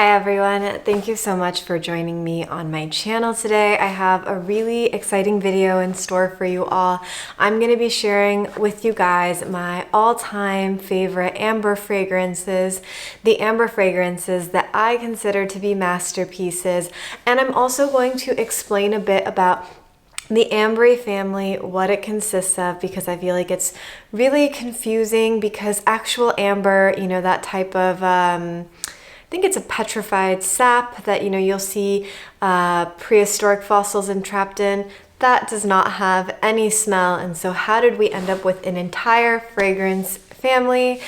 Hi everyone, thank you so much for joining me on my channel today. I have a really exciting video in store for you all. I'm going to be sharing with you guys my all-time favorite amber fragrances, the amber fragrances that I consider to be masterpieces, and I'm also going to explain a bit about the ambery family, what it consists of, because I feel like it's really confusing because actual amber, that type of I think it's a petrified sap that you'll see prehistoric fossils entrapped in. That does not have any smell, and so how did we end up with an entire fragrance family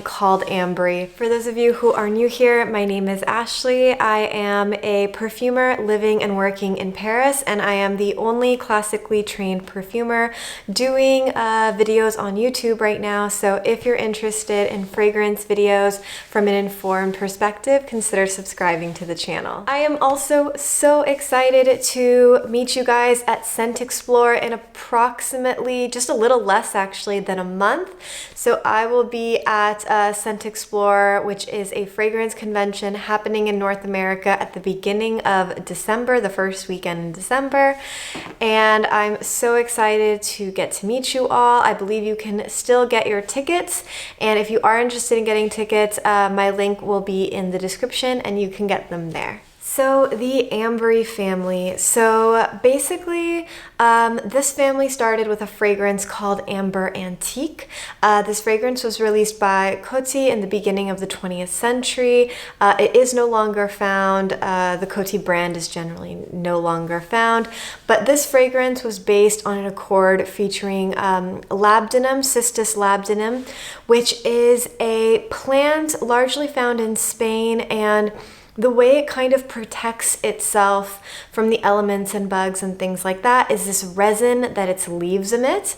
called ambery? For those of you who are new here, my name is Ashley. I am a perfumer living and working in Paris, and I am the only classically trained perfumer doing videos on YouTube right now. So if you're interested in fragrance videos from an informed perspective, consider subscribing to the channel. I am also so excited to meet you guys at Scent Explore in approximately, just a little less actually, than a month. So I will be at Scent Explore, which is a fragrance convention happening in North America at the beginning of December, the first weekend in December. And I'm so excited to get to meet you all. I believe you can still get your tickets. And if you are interested in getting tickets, my link will be in the description and you can get them there. So the ambery family. So basically, this family started with a fragrance called Amber Antique. This fragrance was released by Coty in the beginning of the 20th century. It is no longer found. The Coty brand is generally no longer found. But this fragrance was based on an accord featuring labdanum, Cistus labdanum, which is a plant largely found in Spain, and the way it kind of protects itself from the elements and bugs and things like that is this resin that its leaves emit.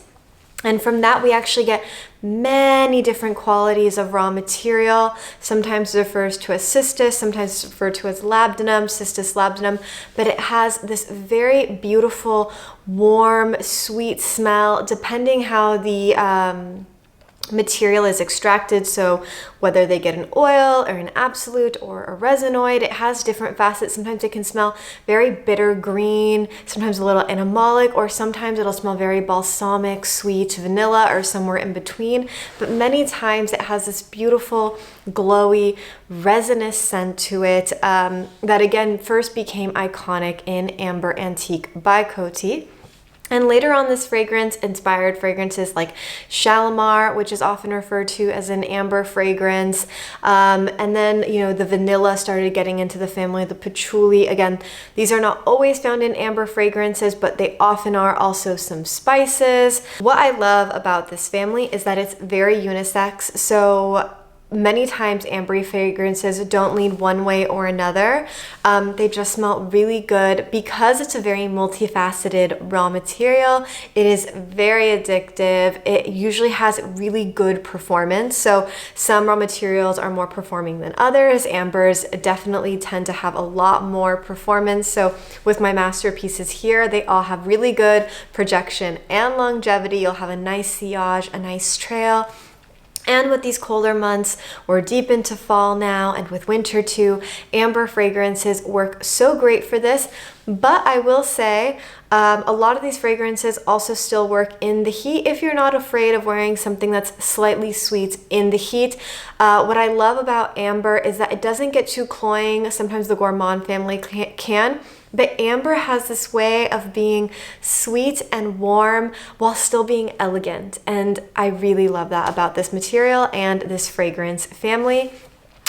And from that, we actually get many different qualities of raw material. Sometimes it refers to as cistus, sometimes it's referred to as labdanum, cistus labdanum, but it has this very beautiful, warm, sweet smell, depending how the material is extracted. So whether they get an oil or an absolute or a resinoid, it has different facets. Sometimes it can smell very bitter green, sometimes a little animalic, or sometimes it'll smell very balsamic, sweet, vanilla, or somewhere in between. But many times it has this beautiful, glowy, resinous scent to it that again first became iconic in Amber Antique by Coty. And later on, this fragrance inspired fragrances like Shalimar, which is often referred to as an amber fragrance. And then, the vanilla started getting into the family, the patchouli. Again, these are not always found in amber fragrances, but they often are. Also some spices. What I love about this family is that it's very unisex. So many times ambery fragrances don't lean one way or another. They just smell really good because it's a very multifaceted raw material. It is very addictive. It usually has really good performance. So some raw materials are more performing than others. Ambers definitely tend to have a lot more performance. So with my masterpieces here, they all have really good projection and longevity. You'll have a nice sillage, a nice trail. And with these colder months, we're deep into fall now, and with winter too, amber fragrances work so great for this. But I will say, a lot of these fragrances also still work in the heat if you're not afraid of wearing something that's slightly sweet in the heat. What I love about amber is that it doesn't get too cloying. Sometimes the gourmand family can. But amber has this way of being sweet and warm while still being elegant. And I really love that about this material and this fragrance family.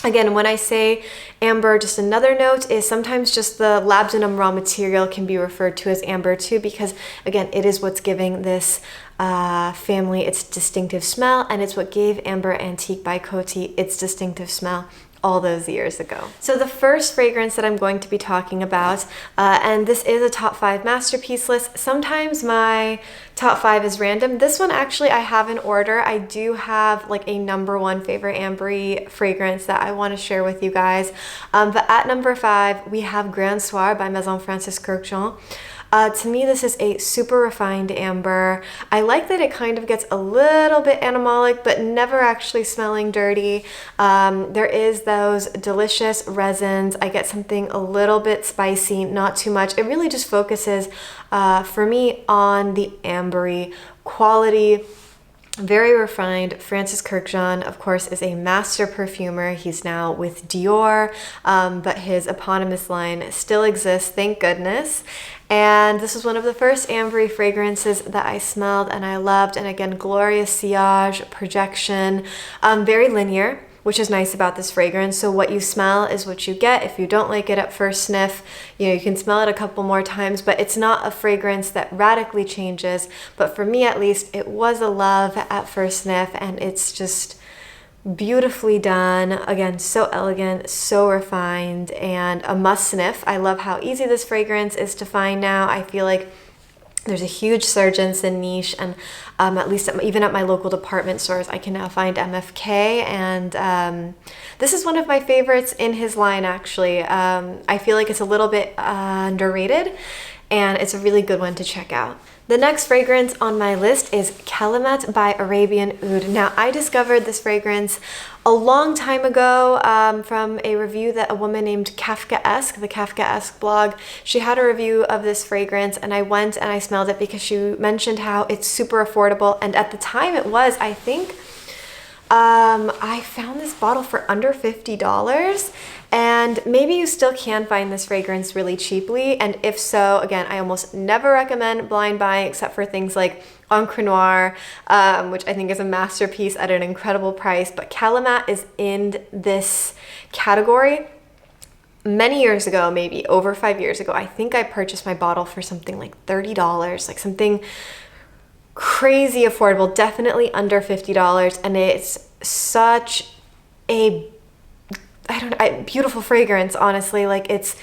Again, when I say amber, just another note is sometimes just the labdanum raw material can be referred to as amber too, because again, it is what's giving this family its distinctive smell, and it's what gave Amber Antique by Coty its distinctive smell all those years ago. So the first fragrance that I'm going to be talking about, and this is a top 5 masterpiece list. Sometimes my top 5 is random. This one actually I have in order. I do have like a number 1 favorite ambery fragrance that I want to share with you guys. But at number 5, we have Grand Soir by Maison Kurkdjian. To me, this is a super refined amber. I like that it kind of gets a little bit animalic, but never actually smelling dirty. There is those delicious resins. I get something a little bit spicy, not too much. It really just focuses, for me, on the ambery quality. Very refined. Francis Kurkdjian, of course, is a master perfumer. He's now with Dior, but his eponymous line still exists, thank goodness. And this was one of the first ambery fragrances that I smelled and I loved. And again, glorious sillage, projection, very linear, which is nice about this fragrance. So what you smell is what you get. If you don't like it at first sniff, you can smell it a couple more times, but it's not a fragrance that radically changes. But for me, at least, it was a love at first sniff, and it's just beautifully done. Again, so elegant, so refined, and a must sniff. I love how easy this fragrance is to find now. I feel like there's a huge surgence in niche, and at least even at my local department stores, I can now find MFK, and this is one of my favorites in his line, actually. I feel like it's a little bit underrated, and it's a really good one to check out. The next fragrance on my list is Kalimat by Arabian Oud. Now, I discovered this fragrance a long time ago from a review that a woman named Kafkaesque, the Kafkaesque blog, she had a review of this fragrance, and I went and I smelled it because she mentioned how it's super affordable, and at the time it was, I think, I found this bottle for under $50, and maybe you still can find this fragrance really cheaply, and if so, again, I almost never recommend blind buying except for things like Encre Noire, which I think is a masterpiece at an incredible price, but Kalimat is in this category. Many years ago, maybe over 5 years ago, I think I purchased my bottle for something like $30, like something crazy affordable, definitely under $50, and it's such a beautiful fragrance, honestly. Like, it's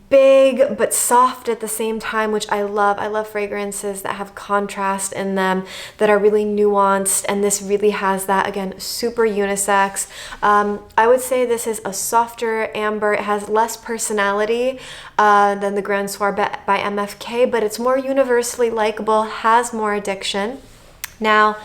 big but soft at the same time, which I love. I love fragrances that have contrast in them, that are really nuanced, and this really has that. Again, super unisex. I would say this is a softer amber. It has less personality than the Grand Soir by MFK, but it's more universally likable, has more addiction. Now,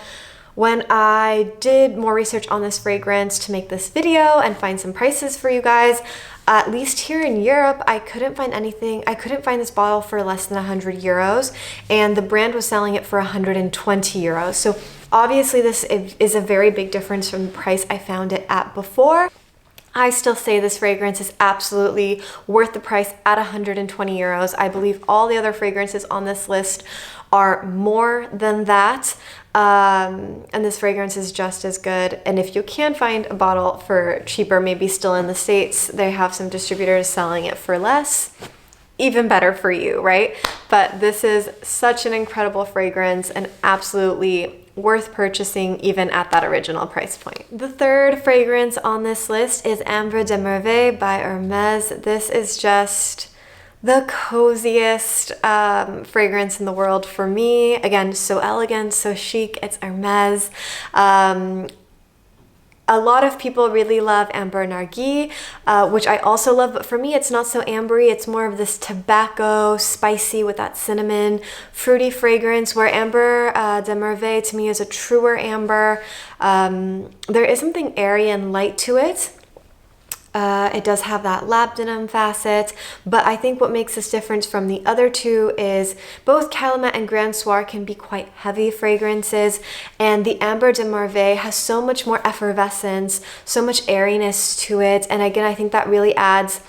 when I did more research on this fragrance to make this video and find some prices for you guys, at least here in Europe, I couldn't find anything. I couldn't find this bottle for less than 100 euros, and the brand was selling it for 120 euros. So obviously this is a very big difference from the price I found it at before. I still say this fragrance is absolutely worth the price at 120 euros. I believe all the other fragrances on this list are more than that. And this fragrance is just as good. And if you can find a bottle for cheaper, maybe still in the States, they have some distributors selling it for less, even better for you, right? But this is such an incredible fragrance and absolutely worth purchasing even at that original price point. The third fragrance on this list is Ambre de Merve by Hermès. This is just the coziest fragrance in the world for me. Again, so elegant, so chic. It's Hermès. A lot of people really love Amber Narguilé, which I also love, but for me it's not so ambery. It's more of this tobacco, spicy with that cinnamon, fruity fragrance, where Ambre de Merve to me is a truer amber. There is something airy and light to it. It does have that labdanum facet, but I think what makes this difference from the other two is both Kalimat and Grand Soir can be quite heavy fragrances, and the Ambre de Merve has so much more effervescence, so much airiness to it, and again, I think that really adds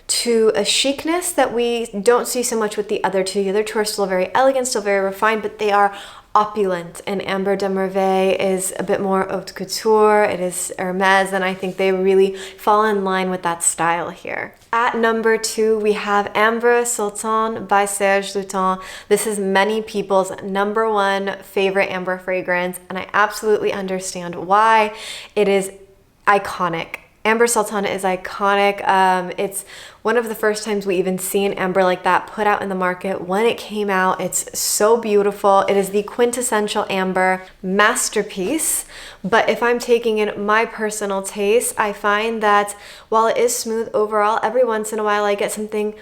to a chicness that we don't see so much with the other two. The other two are still very elegant, still very refined, but they are opulent, and Ambre de Merve is a bit more haute couture. It is Hermès, and I think they really fall in line with that style here. At number 2, we have Ambre Sultan by Serge Lutens. This is many people's number 1 favorite amber fragrance, and I absolutely understand why. It is iconic. Ambre Sultan is iconic. It's one of the first times we even see an amber like that put out in the market. When it came out, it's so beautiful. It is the quintessential amber masterpiece. But if I'm taking in my personal taste, I find that while it is smooth overall, every once in a while I get something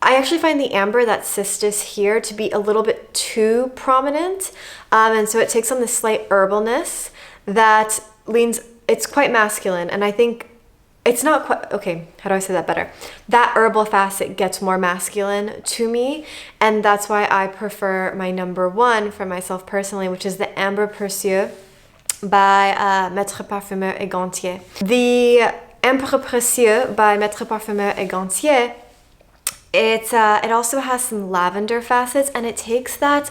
I actually find the amber that cistus here to be a little bit too prominent. And so it takes on this slight herbalness that leans, it's quite masculine. And I think it's not quite, okay, how do I say that better? That herbal facet gets more masculine to me. And that's why I prefer my number one for myself personally, which is the Ambre Précieux by Maître Parfumeur et Gantier. The Ambre Précieux by Maître Parfumeur et Gantier, it also has some lavender facets, and it takes that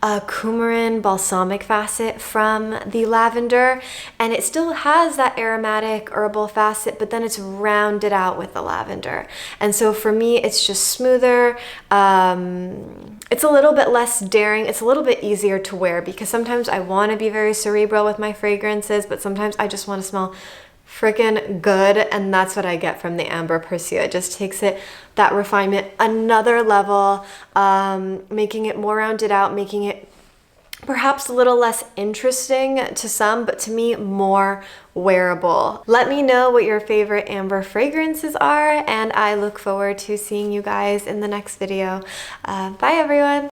coumarin balsamic facet from the lavender, and it still has that aromatic herbal facet, but then it's rounded out with the lavender. And so for me, it's just smoother. It's a little bit less daring. It's a little bit easier to wear because sometimes I want to be very cerebral with my fragrances, but sometimes I just want to smell freaking good, and that's what I get from the Ambre Précieux. It just takes it, that refinement, another level, making it more rounded out, making it perhaps a little less interesting to some, but to me, more wearable. Let me know what your favorite amber fragrances are, and I look forward to seeing you guys in the next video. Bye everyone!